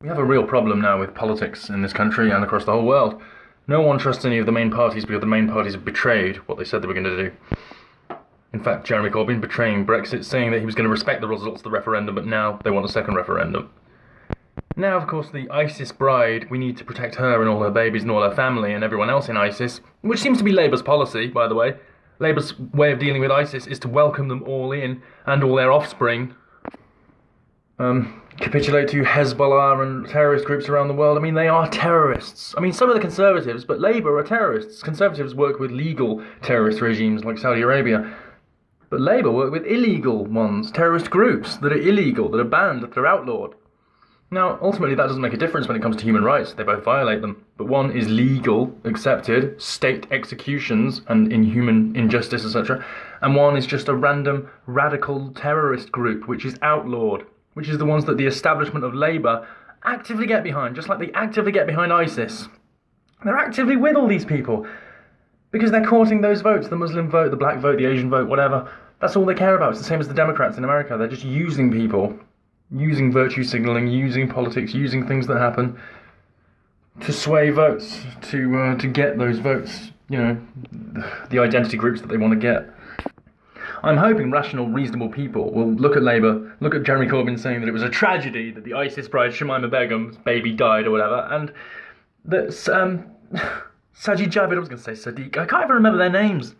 We have a real problem now with politics in this country and across the whole world. No one trusts any of the main parties because the main parties have betrayed what they said they were going to do. In fact, Jeremy Corbyn betraying Brexit, saying that he was going to respect the results of the referendum, but now they want a second referendum. Now, of course, the ISIS bride, we need to protect her and all her babies and all her family and everyone else in ISIS, which seems to be Labour's policy, by the way. Labour's way of dealing with ISIS is to welcome them all in, and all their offspring. Capitulate to Hezbollah and terrorist groups around the world. I mean, they are terrorists. I mean, some of the Conservatives, but Labour are terrorists. Conservatives work with legal terrorist regimes like Saudi Arabia. But Labour work with illegal ones, terrorist groups that are illegal, that are banned, that are outlawed. Now, ultimately, that doesn't make a difference when it comes to human rights. They both violate them. But one is legal, accepted, state executions and inhuman injustice, etc. And one is just a random radical terrorist group, which is outlawed, which is the ones that the establishment of Labour actively get behind, just like they actively get behind ISIS. They're actively with all these people because they're courting those votes, the Muslim vote, the black vote, the Asian vote, whatever. That's all they care about. It's the same as the Democrats in America. They're just using people, using virtue signalling, using politics, using things that happen to sway votes, to get those votes, you know, the identity groups that they want to get. I'm hoping rational, reasonable people will look at Labour, look at Jeremy Corbyn saying that it was a tragedy that the ISIS bride Shamima Begum's baby died or whatever, and that Sajid Javid, I was going to say Sadiq, I can't even remember their names.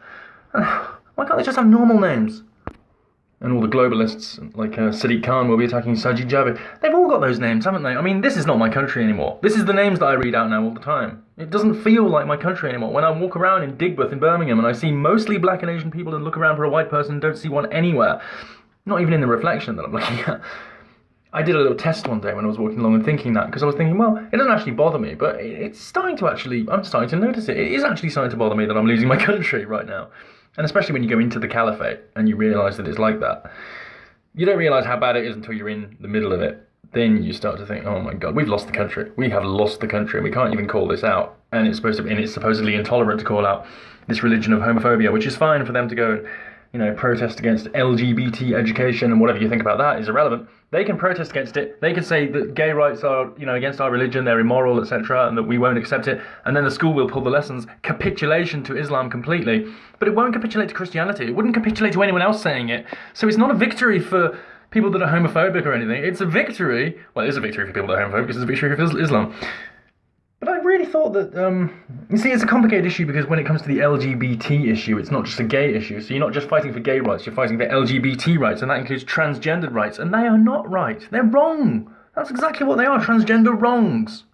Why can't they just have normal names? And all the globalists, like Sadiq Khan, will be attacking Sajid Javid. They've all got those names, haven't they? I mean, this is not my country anymore. This is the names that I read out now all the time. It doesn't feel like my country anymore. When I walk around in Digbeth in Birmingham and I see mostly black and Asian people and look around for a white person and don't see one anywhere, not even in the reflection that I'm looking at. I did a little test one day when I was walking along and thinking that, because I was thinking, well, it doesn't actually bother me, but it's starting to actually, I'm starting to notice it. It is actually starting to bother me that I'm losing my country right now. And especially when you go into the caliphate and you realise that it's like that. You don't realise how bad it is until you're in the middle of it. Then you start to think, oh my God, we've lost the country. We have lost the country and we can't even call this out. And it's supposedly intolerant to call out this religion of homophobia, which is fine for them to go and, you know, protest against LGBT education, and whatever you think about that is irrelevant. They can protest against it. They can say that gay rights are, you know, against our religion, they're immoral, etc., and that we won't accept it. And then the school will pull the lessons, capitulation to Islam completely. But it won't capitulate to Christianity. It wouldn't capitulate to anyone else saying it. So it's not a victory for people that are homophobic or anything. It's a victory. Well, it is a victory for people that are homophobic because it's a victory for Islam. But I really thought that, you see, it's a complicated issue because when it comes to the LGBT issue, it's not just a gay issue. So you're not just fighting for gay rights, you're fighting for LGBT rights, and that includes transgendered rights. And they are not right. They're wrong. That's exactly what they are, transgender wrongs.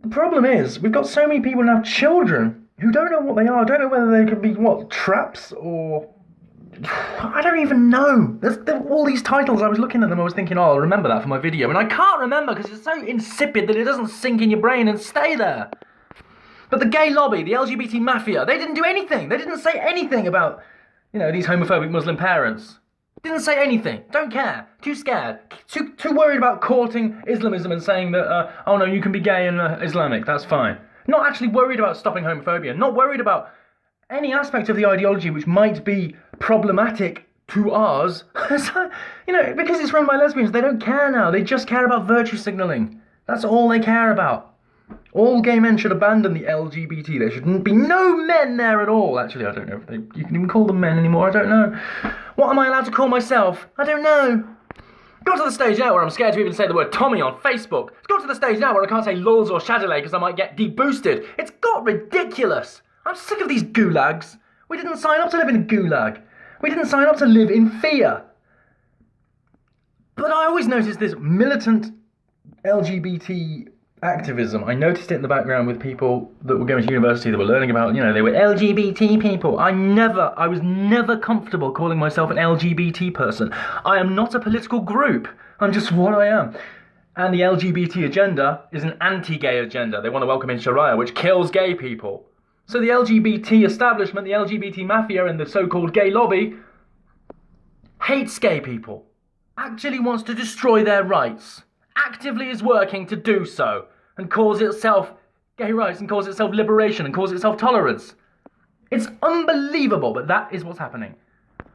The problem is, we've got so many people now, children, who don't know what they are, don't know whether they could be, traps or... I don't even know. There's all these titles. I was looking at them, I was thinking, oh, I'll remember that for my video. And I can't remember because it's so insipid that it doesn't sink in your brain and stay there. But the gay lobby, the LGBT mafia, they didn't do anything. They didn't say anything about, you know, these homophobic Muslim parents. Didn't say anything. Don't care. Too scared. Too worried about courting Islamism and saying that, oh no, you can be gay and Islamic. That's fine. Not actually worried about stopping homophobia. Not worried about any aspect of the ideology which might be problematic to ours. So, you know, because it's run by lesbians, they don't care now. They just care about virtue signalling. That's all they care about. All gay men should abandon the LGBT. There should be no men there at all. Actually, I don't know if you can even call them men anymore. I don't know. What am I allowed to call myself? I don't know. Got to the stage now where I'm scared to even say the word Tommy on Facebook. It's got to the stage now where I can't say Lulz or Shadowley because I might get deboosted. It's got ridiculous. I'm sick of these gulags. We didn't sign up to live in a gulag. We didn't sign up to live in fear. But I always noticed this militant LGBT activism. I noticed it in the background with people that were going to university that were learning about, you know, they were LGBT people. I was never comfortable calling myself an LGBT person. I am not a political group. I'm just what I am. And the LGBT agenda is an anti-gay agenda. They want to welcome in Sharia, which kills gay people. So the LGBT establishment, the LGBT mafia and the so-called gay lobby hates gay people, actually wants to destroy their rights, actively is working to do so, and calls itself gay rights and calls itself liberation and calls itself tolerance. It's unbelievable, but that is what's happening.